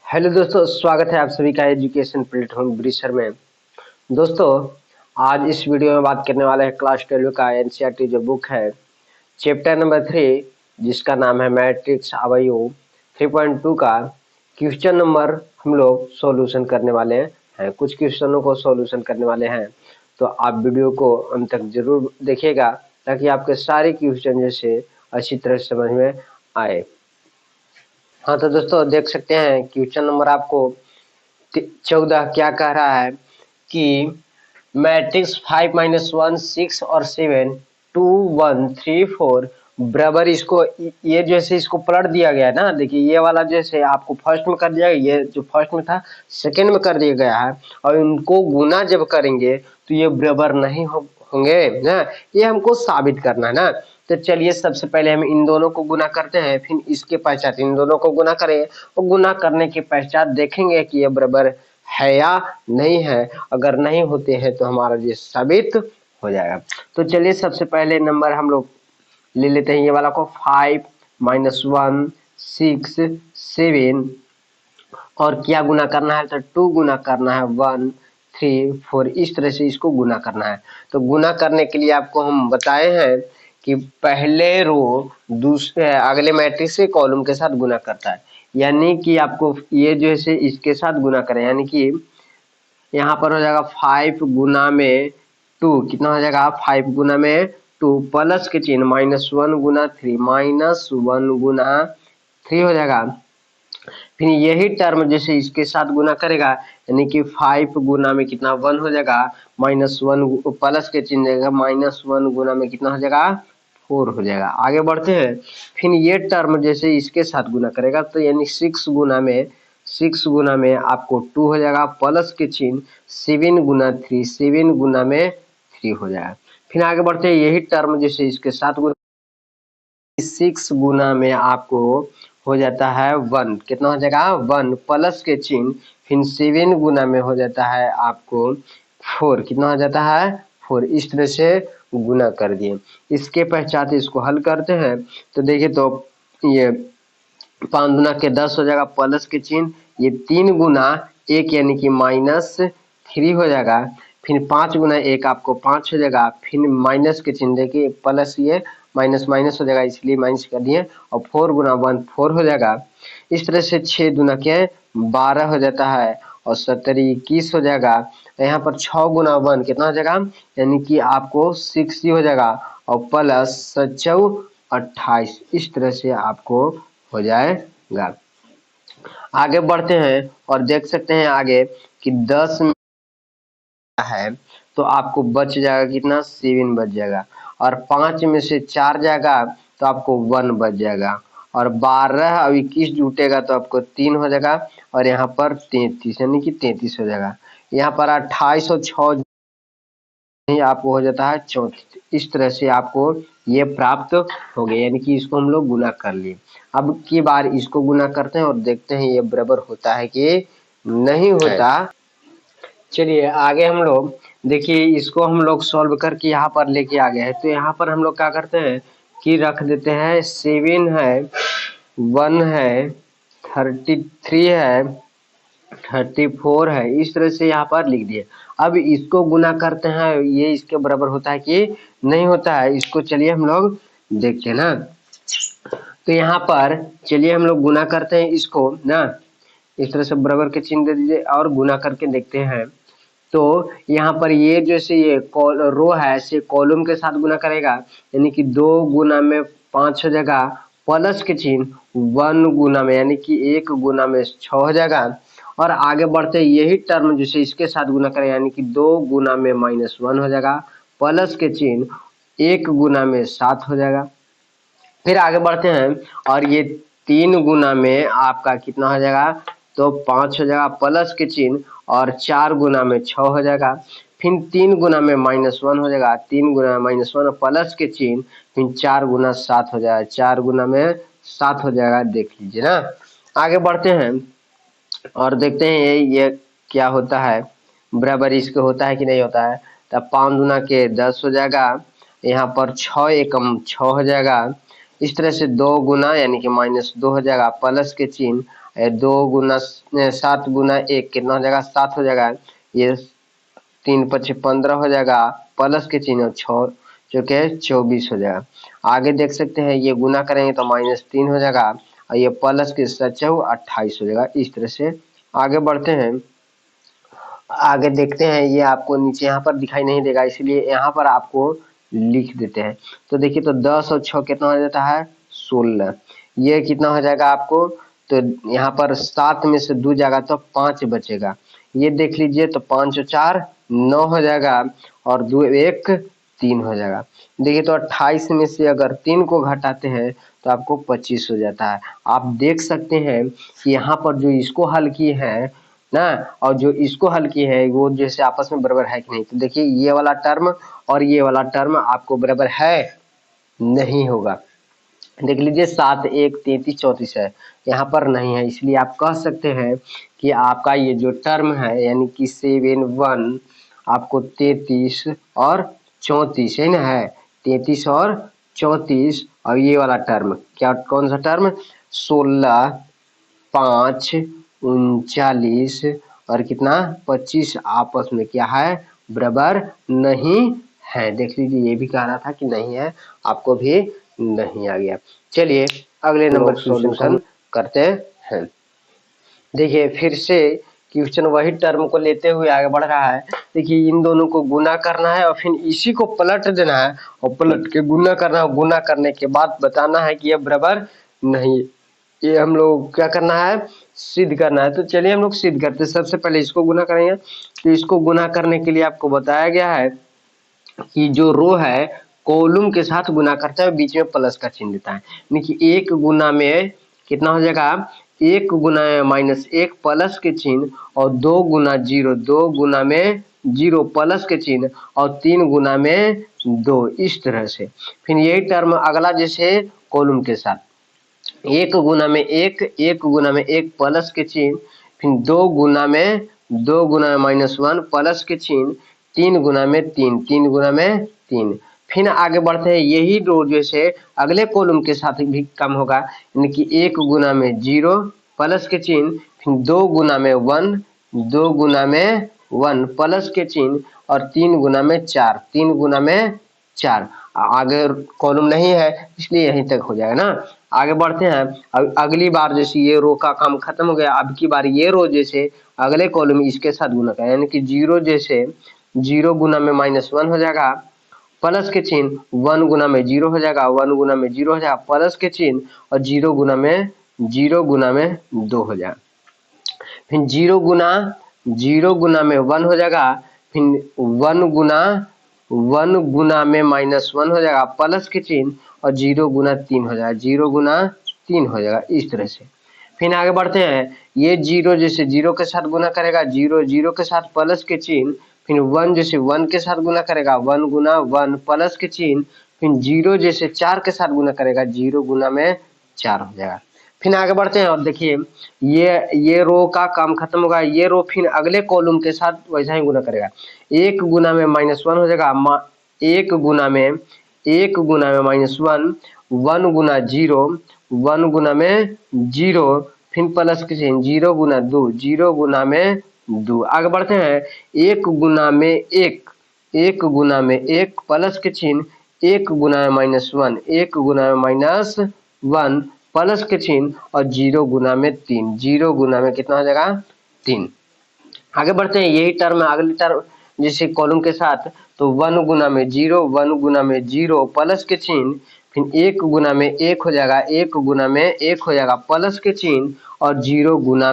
Hello दोस्तों, स्वागत है आप सभी का एजुकेशन प्लेटफॉर्म ब्रिसर में। दोस्तों, आज इस वीडियो में बात करने वाले हैं क्लास 12 का एनसीईआरटी जो बुक है चैप्टर नंबर 3, जिसका नाम है मैट्रिक्स अवयव 3.2 का क्वेश्चन नंबर हम लोग सॉल्यूशन करने वाले हैं। कुछ क्वेश्चनों को सॉल्यूशन करने वाले हैं, तो आप वीडियो को अंत तक जरूर देखिएगा ताकि आपके सारे क्वेश्चन जैसे अच्छी तरह से समझ में आए। हाँ, तो दोस्तों देख सकते हैं क्वेश्चन नंबर आपको 14 क्या कह रहा है कि मैट्रिक्स 5-1 6 और 7 2 1 3 4 बराबर इसको ये जैसे इसको पलट दिया गया है ना। देखिए ये वाला जैसे आपको फर्स्ट में कर दिया गया, ये जो फर्स्ट में था सेकंड में कर दिया गया है, और इनको गुना जब करेंगे तो ये बराबर नहीं होंगे ना। ये हमको साबित करना है ना। तो चलिए सबसे पहले हम इन दोनों को गुना करते हैं, फिर इसके पश्चात इन दोनों को गुना करेंगे और गुना करने के पश्चात देखेंगे कि ये बराबर है या नहीं है। अगर नहीं होते हैं तो हमारा ये साबित हो जाएगा। तो चलिए सबसे पहले नंबर हम लोग ले लेते हैं ये वाला को 5-1 6 7 और क्या गुना करना है तो 2 गुना करना है 1 3 4, इस तरह से इसको गुना करना है। तो गुना करने के लिए आपको हम बताए हैं कि पहले रो दूसरे अगले मैट्रिक्स के कॉलम के साथ गुना करता है, यानी कि आपको ये जो है इसके साथ गुना करें, यानी कि यहाँ पर हो जाएगा 5 गुना में 2, कितना हो जाएगा 5 गुना में 2 प्लस के चिन्ह -1 गुना 3 -1 गुना 3 हो जाएगा। फिर यही टर्म जैसे इसके साथ गुना करेगा, यानी कि 5 गुना में कितना 1 हो जाएगा, -1 प्लस के चिन्ह देगा -1 गुना में कितना हो जाएगा 4 हो जाएगा। आगे बढ़ते हैं, फिर ये टर्म जैसे इसके साथ गुना करेगा तो यानी 6 गुना में आपको 2 हो जाएगा प्लस के चिन्ह 7 गुना 3 7 गुना में 3 हो जाएगा। फिर आगे बढ़ते हैं, यही टर्म जैसे इसके साथ गुना 6 गुना में आपको हो जाता है 1, कितना हो जाएगा 1 प्लस के चिन्ह, फिर 7 गुना में हो जाता है आपको 4, कितना हो जाता है 4। इस तरह से गुना कर दिए। इसके पश्चात इसको हल करते हैं तो देखिए तो ये 5 गुना के 10 हो जाएगा प्लस के चिन्ह, ये 3 गुना 1 यानी कि -3 हो जाएगा। फिर 5 गुना 1 आपको 5 हो जाएगा, फिर माइनस के चिन्ह देखिए प्लस ये माइनस माइनस हो जाएगा इसलिए माइनस कर दिए, और 4 गुना 1 4 हो जाएगा। इस तरह से 6 गुना के 12 हो जाता है और 70 21 हो जाएगा। यहाँ पर 6 गुना 1 कितना हो जाएगा, यानी कि आपको 6 ही हो जाएगा, और प्लस 7 28, इस तरह से आपको हो जाएगा। आगे बढ़ते हैं और देख सकते हैं आगे कि 10 में है तो आपको बच जाएगा कितना 7 बच जाएगा, और 5 में से 4 जाएगा तो आपको 1 बच जाएगा, और 12 और 21 जुटेगा तो आपको 3 हो जाएगा, और यहाँ पर 33 यानी कि 33 हो जाएगा। यहाँ पर 28 और 6 आपको हो जाता है 34। इस तरह से आपको ये प्राप्त हो गया, यानी कि इसको हम लोग गुना कर लिए। अब की बार इसको गुना करते हैं और देखते हैं ये बराबर होता है कि नहीं होता। चलिए आगे हम लोग देखिए इसको हम लोग सॉल्व करके यहाँ पर लेके आ गए हैं। तो यहाँ पर हम लोग क्या करते हैं कि रख देते हैं 7 है 1 है 33 है 34 है, इस तरह से यहाँ पर लिख दिए। अब इसको गुना करते हैं, ये इसके बराबर होता है कि नहीं होता है, इसको चलिए हम लोग देखते हैं ना। तो यहाँ पर चलिए हम लोग गुना करते हैं इसको ना, इस तरह से बराबर के चिन्ह दे दीजिए और गुना करके देखते हैं। तो यहाँ पर ये जैसे ये रो है से कॉलम के साथ गुना करेगा, यानी कि 2 गुना में 5 हो जाएगा, प्लस के चिन्ह 1 गुना में यानी कि 1 गुना में 6 हो जाएगा, और आगे बढ़ते यही टर्म जैसे इसके साथ गुना करें यानी कि 2 गुना में -1 हो जाएगा, प्लस के चिन्ह 1 गुना में 7 हो जाएगा। फिर आगे बढ़ते हैं और ये 3 गुना में आपका कितना हो जाएगा तो 5 हो जाएगा, प्लस के चिन्ह, और 4 गुना में 6 हो जाएगा। फिर 3 गुना में -1 हो जाएगा, 3 गुना में -1 प्लस के चिन्ह, फिर 4 गुना 7 हो जाएगा, 4 गुना में 7 हो जाएगा। देख लीजिए ना। आगे बढ़ते हैं और देखते हैं ये क्या होता है, बराबर इसके होता है कि नहीं होता है। तब 5 गुना के 10 हो जाएगा, यहाँ पर 6 एकम 6 हो जाएगा। इस तरह से 2 गुना यानी कि -2 हो जाएगा, प्लस के चिन्ह 2 गुना 7 गुना 1 कितना हो जाएगा 7 हो जाएगा। ये 3 पचे 15 हो जाएगा, प्लस के चिन्ह 6 जो कि 24 हो जाएगा। आगे देख सकते हैं ये गुना करेंगे तो -3 हो जाएगा और ये प्लस के साथ 28 हो जाएगा। इस तरह से आगे बढ़ते हैं। आगे देखते हैं, ये आपको नीचे यहाँ पर दिखाई नहीं देगा इसलिए यहाँ पर आपको लिख देते हैं। तो देखिए तो 10 और 6 कितना हो जाता है 16। ये कितना हो जाएगा आपको, तो यहाँ पर 7 में से 2 जाएगा तो 5 बचेगा। ये देख लीजिए तो 5 और 4 9 हो जाएगा और 2 1 3 हो जाएगा। देखिए तो 28 में से अगर 3 को घटाते हैं तो आपको 25 हो जाता है। आप देख सकते हैं कि यहाँ पर जो इसको हल किए हैं ना और जो इसको हल की है वो जैसे आपस में बराबर है कि नहीं। तो देखिए ये वाला टर्म और ये वाला टर्म आपको बराबर है नहीं होगा। देख लीजिए 7 1 33 34 है, यहाँ पर नहीं है, इसलिए आप कह सकते हैं कि आपका ये जो टर्म है यानी कि 7 1 आपको 33 और 34 है ना, है 33 और 34। और ये वाला टर्म क्या, कौन सा टर्म 16 5 39 और कितना 25 आपस में क्या है बराबर नहीं है। देख लीजिए ये भी कह रहा था कि नहीं है, आपको भी नहीं आ गया। चलिए अगले नंबर सॉल्यूशन करते हैं। देखिए फिर से क्वेश्चन वही टर्म को लेते हुए आगे बढ़ रहा है। देखिए इन दोनों को गुना करना है और फिर इसी को पलट देना है और पलट के गुना करना है। गुना करने के बाद बताना है कि यह बराबर नहीं, ये हम लोग क्या करना है सिद्ध करना है। तो चलिए हम लोग सिद्ध करते हैं। सबसे पहले इसको गुना करेंगे। तो इसको गुना करने के लिए आपको बताया गया है कि जो रो है कॉलम के साथ गुना करता है, बीच में प्लस का चिन्ह देता है। यानी कि 1 गुना में कितना हो जाएगा 1 गुना में -1 प्लस के चिन्ह और 2 गुना 0 2 गुना में 0 प्लस के चिन्ह और 3 गुना में 2। इस तरह से फिर यही टर्म अगला जैसे कॉलम के साथ 1 गुना में 1 1 गुना में 1 प्लस के चिन्ह, फिर 2 गुना में -1 प्लस के चिन्ह, 3 गुना में 3 3 गुना में 3। फिर आगे बढ़ते हैं। यही रो जैसे अगले कॉलम के साथ भी कम होगा, यानी कि 1 गुना में 0 प्लस के चिन्ह, फिर 2 गुना में 1 2 गुना में 1 प्लस के चिन्ह और 3 गुना में 4 3 गुना में 4। आगे कॉलम नहीं है इसलिए यहीं तक हो जाएगा ना। आगे बढ़ते हैं। अब अगली बार जैसे ये रो का काम खत्म हो गया, अब की बार ये रो जैसे अगले कॉलम इसके साथ गुना करें, यानी कि 0 जैसे 0 गुना में -1 हो जाएगा प्लस के चिन्ह, 1 गुना में 0 हो जाएगा 1 गुना में 0 हो जाएगा प्लस के चिन्ह और 0 गुना में 2 हो जाएगा। फिर 0 गुना में 1 हो जाएगा, फिर 1 गुना में -1 हो जाएगा प्लस के चिन्ह और 0 गुना 3 हो जाएगा 0 गुना 3 हो जाएगा। इस तरह से फिर आगे बढ़ते हैं। ये 0 जैसे 0 के साथ गुना करेगा 0 0 के साथ प्लस के चिन्ह, फिर 1 जैसे 1 के साथ गुना करेगा 1 गुना 1 प्लस के चिन्ह, फिर 0 जैसे 4 के साथ गुना करेगा 0 गुना में 4 हो जाएगा। फिर आगे बढ़ते हैं और देखिए ये रो का काम खत्म होगा। ये रो फिर अगले कॉलम के साथ वैसा ही गुना करेगा। 1 गुना में -1 हो जाएगा 1 गुना में -1 1 गुना 0 1 गुना में 0 फिर प्लस के चिन्ह 0 गुना 2 0 गुना में 2। आगे बढ़ते हैं। 1 गुना में 1 गुना में 1 प्लस के चिन्ह 1 गुना में -1 1 गुना में -1 प्लस के चिन्ह और 0 गुना में 3 0 गुना में कितना हो जाएगा 3। आगे बढ़ते हैं। यही टर्म है अगले टर्म जैसे कॉलम के साथ, तो 1 गुना में 0 1 गुना में 0 प्लस के चिन्ह, फिर 1 गुना में 1 हो जाएगा 1 गुना में 1 हो जाएगा प्लस के चिन्ह और 0 गुना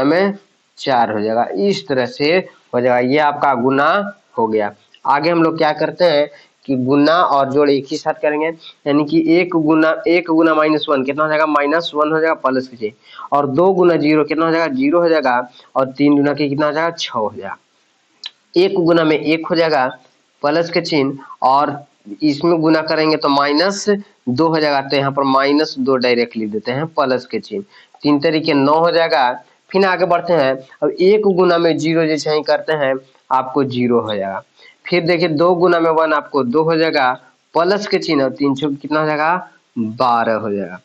में 4 हो जाएगा। इस तरह से हो जाएगा। ये आपका गुना हो गया। आगे हम लोग क्या करते हैं कि गुना और जोड़ एक ही साथ करेंगे, यानी कि 1 गुना -1 कितना हो जाएगा -1 हो जाएगा प्लस के चिन्ह और 2 गुना 0 कितना हो जाएगा 0 हो जाएगा और 3 गुना के कितना हो जाएगा 6 हो जाएगा। 1 गुना में 1 हो जाएगा प्लस के चिन्ह और इसमें गुना करेंगे तो -2 हो जाएगा, तो यहाँ पर -2 डायरेक्ट लिख देते हैं प्लस के चिन्ह। 3 तरीके 9 हो जाएगा। फिर आगे बढ़ते हैं। अब 1 गुना में 0 जैसे ही करते हैं आपको 0 हो जाएगा। फिर देखिए 2 गुना में 1 आपको 2 हो जाएगा प्लस के चिन्ह और 3 कितना हो जाएगा 12 हो जाएगा।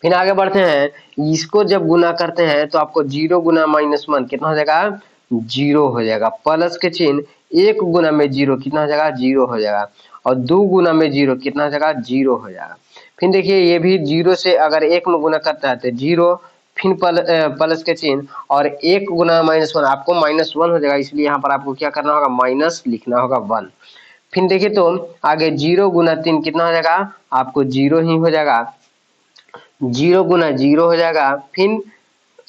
फिर आगे बढ़ते हैं, इसको जब गुना करते हैं तो आपको 0 गुना -1 कितना हो जाएगा, 0 हो जाएगा। प्लस के चिन्ह 1 गुना में 0 कितना हो जाएगा, 0 हो जाएगा। और 2 गुना में 0 कितना हो जाएगा, 0 हो जाएगा। फिर देखिए ये भी 0 से अगर 1 में गुना करता है तो 0, फिर प्लस के चिन्ह और 1 गुना -1 आपको -1 हो जाएगा, इसलिए यहाँ पर आपको क्या करना होगा, माइनस लिखना होगा 1। फिर देखिए तो आगे 0 गुना 3 कितना हो जाएगा, आपको 0 ही हो जाएगा। 0 गुना 0 हो जाएगा, फिर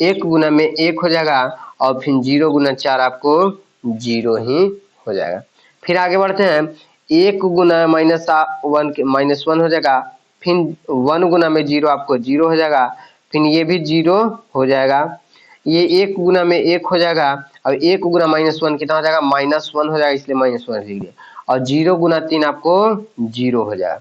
1 गुना में 1 हो जाएगा और फिर 0 गुना 4 आपको 0 ही हो जाएगा। फिर आगे बढ़ते हैं, 1 गुना -1 हो जाएगा, फिर 1 गुना में 0 आपको 0 हो जाएगा, फिर ये भी 0 हो जाएगा। ये 1 गुना में 1 हो जाएगा और 1 गुना -1 कितना हो जाएगा, -1 हो जाएगा, इसलिए -1 लिख दिया। और 0 गुना 3 आपको 0 हो जाएगा।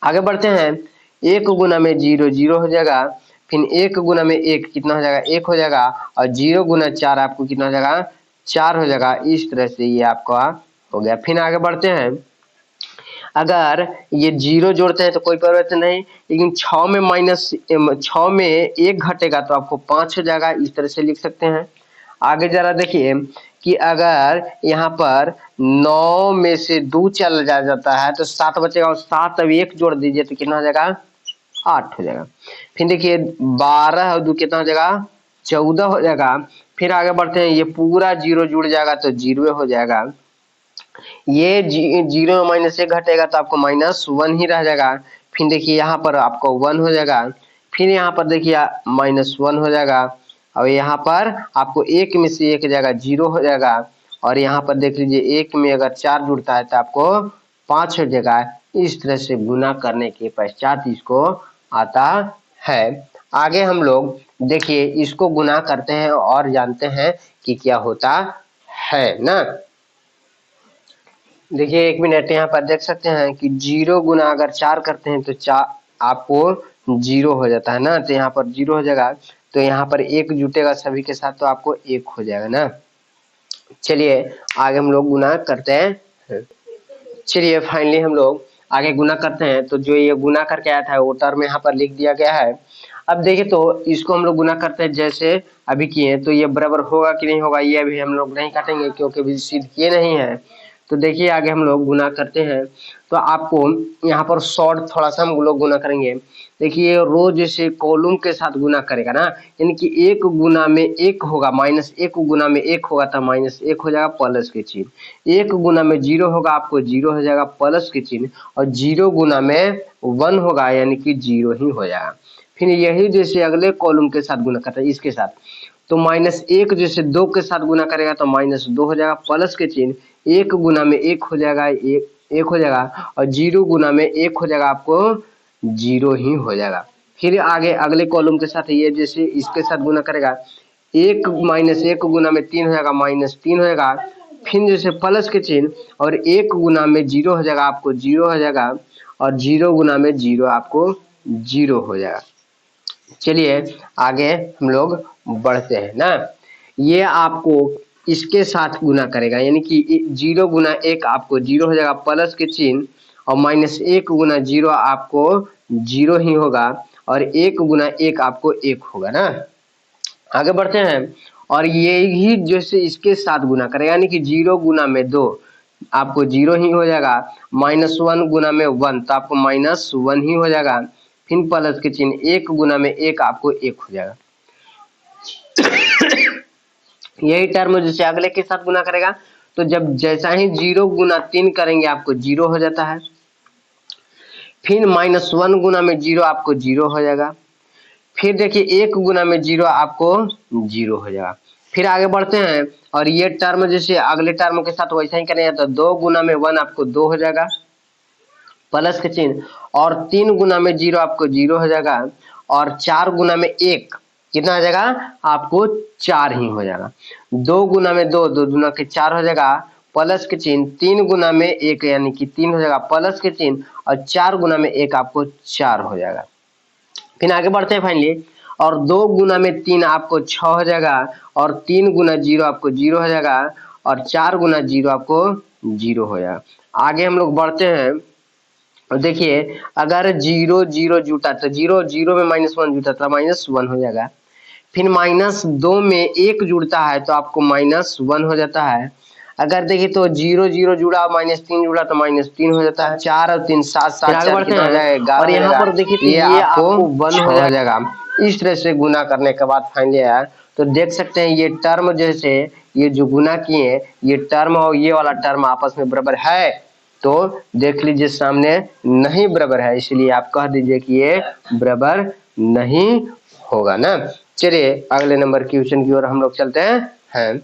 आगे बढ़ते हैं, 1 गुना में 0 0 हो जाएगा, फिर 1 गुना में 1 कितना हो जाएगा, 1 हो जाएगा और 0 गुना 4 आपको कितना हो जाएगा, 4 हो जाएगा। इस तरह से ये आपका हो गया। फिर आगे बढ़ते हैं, अगर ये 0 जोड़ते हैं तो कोई परिवर्तन नहीं, लेकिन 6 में 1 घटेगा तो आपको 5 हो जाएगा, इस तरह से लिख सकते हैं। आगे जरा देखिए कि अगर यहाँ पर 9 में से 2 चला जाता है तो 7 बचेगा, और 7 अब 1 जोड़ दीजिए तो कितना हो जाएगा, 8 हो जाएगा। फिर देखिए 12 और 2 कितना हो जाएगा, 14 हो जाएगा। फिर आगे बढ़ते हैं, ये पूरा 0 जुड़ जाएगा तो 0 हो जाएगा। ये 0 में -1 घटेगा तो आपको -1 ही रह जाएगा। फिर देखिए यहाँ पर आपको 1 हो जाएगा, फिर यहाँ पर देखिए -1 हो जाएगा, और यहाँ पर आपको 1 में से 1 जाएगा 0 हो जाएगा। और यहाँ पर देख लीजिए 1 में अगर 4 जुड़ता है तो आपको 5 हो जाएगा। इस तरह से गुना करने के पश्चात इसको आता है। आगे हम लोग देखिए इसको गुना करते हैं और जानते हैं कि क्या होता है ना। देखिए 1 मिनट, यहाँ पर देख सकते हैं कि 0 गुना अगर 4 करते हैं तो 4 आपको 0 हो जाता है ना, तो यहाँ पर 0 हो जाएगा। तो यहाँ पर 1 जुटेगा सभी के साथ तो आपको 1 हो जाएगा ना। चलिए आगे हम लोग गुना करते हैं। चलिए फाइनली हम लोग आगे गुना करते हैं। तो जो ये गुना करके आया था वो टर्म यहाँ पर लिख दिया गया है। अब देखिए तो इसको हम लोग गुना करते हैं जैसे अभी किए, तो ये बराबर होगा कि नहीं होगा ये अभी हम लोग नहीं काटेंगे क्योंकि अभी सिद्ध किए नहीं है। तो देखिए आगे हम लोग गुना करते हैं, तो आपको यहाँ पर शॉर्ट थोड़ा सा हम लोग गुना करेंगे। देखिए रो जैसे कॉलम के साथ गुना करेगा ना, यानी कि 1 गुना में 1 होगा, -1 गुना में 1 होगा तो -1 हो जाएगा प्लस के चिन्ह। 1 गुना में 0 होगा आपको 0 हो जाएगा प्लस के चिन्ह, और 0 गुना में 1 होगा यानी कि 0 ही हो जाएगा। फिर यही जैसे अगले कॉलम के साथ गुना करते हैं इसके साथ, तो -1 जैसे 2 के साथ गुना करेगा तो -2 हो जाएगा प्लस के चिन्ह, 1 गुना में 1 हो जाएगा, 1 हो जाएगा, और 0 गुना में 1 हो जाएगा आपको 0 ही हो जाएगा। फिर आगे अगले कॉलम के साथ ये जैसे इसके साथ गुना करेगा, 1 -1 गुना में 3 हो जाएगा, -3 हो जाएगा। फिर जैसे प्लस के चिन्ह और 1 गुना में 0 हो जाएगा आपको 0 हो जाएगा, और 0 गुना में 0 आपको 0 हो जाएगा। चलिए आगे हम लोग बढ़ते हैं ना। ये आपको इसके साथ गुना करेगा, यानी कि 0 गुना 1 आपको 0 हो जाएगा प्लस के चिन्ह, और -1 गुना 0 आपको 0 ही होगा, और 1 गुना 1 आपको 1 होगा ना। आगे बढ़ते हैं, और ये ही जैसे इसके साथ गुना करेगा, यानी कि 0 गुना में 2 आपको 0 ही हो जाएगा, -1 गुना में 1 तो आपको -1 ही हो जाएगा। फिर प्लस के चिन्ह 1 गुना में 1 आपको 1 हो जाएगा। यही टर्म जैसे अगले के साथ गुना करेगा, तो जब जैसा ही 0 गुना 3 करेंगे आपको 0 हो जाता है। फिर -1 गुना में 0 आपको 0 हो जाएगा। फिर देखिए 1 गुना में 0 आपको 0 हो जाएगा। फिर आगे बढ़ते हैं, और ये टर्म जैसे अगले टर्म के साथ वैसा ही करेंगे, तो 2 गुना में 1 आपको 2 हो जाएगा प्लस के चिन्ह, और 3 गुना में 0 आपको 0 हो जाएगा, और 4 गुना में 1 कितना हो जाएगा आपको 4 ही हो जाएगा। 2 गुना में 2 2 गुना के 4 हो जाएगा प्लस के चिन्ह, 3 गुना में 1 यानी कि 3 हो जाएगा प्लस के चिन्ह, और 4 गुना में 1 आपको 4 हो जाएगा। फिर आगे बढ़ते हैं फाइनली, और 2 गुना में 3 आपको 6 हो जाएगा, और 3 गुना 0 आपको 0 हो जाएगा, और 4 गुना 0 आपको 0 हो जाएगा। आगे हम लोग बढ़ते हैं, और देखिए अगर 0 0 जुटा तो 0 0 में -1 जुटा तो -1 हो जाएगा। फिर -2 में 1 जुड़ता है तो आपको -1 हो जाता है। अगर देखिए तो 0 0 जुड़ा -3 जुड़ा तो -3 हो जाता है। 4 और 3 7 7 4 कितना हो जाएगा 11 और यहाँ पर देखिए तो ये ये आपको आपको 1 हो जाएगा। इस तरह से गुना करने के बाद फाइनली आया तो देख सकते हैं ये टर्म जैसे ये जो गुना किए ये टर्म और ये वाला टर्म आपस में बराबर है, तो देख लीजिए सामने नहीं बराबर है, इसलिए आप कह दीजिए कि ये बराबर नहीं होगा ना। चलिए अगले नंबर क्वेश्चन की ओर हम लोग चलते हैं।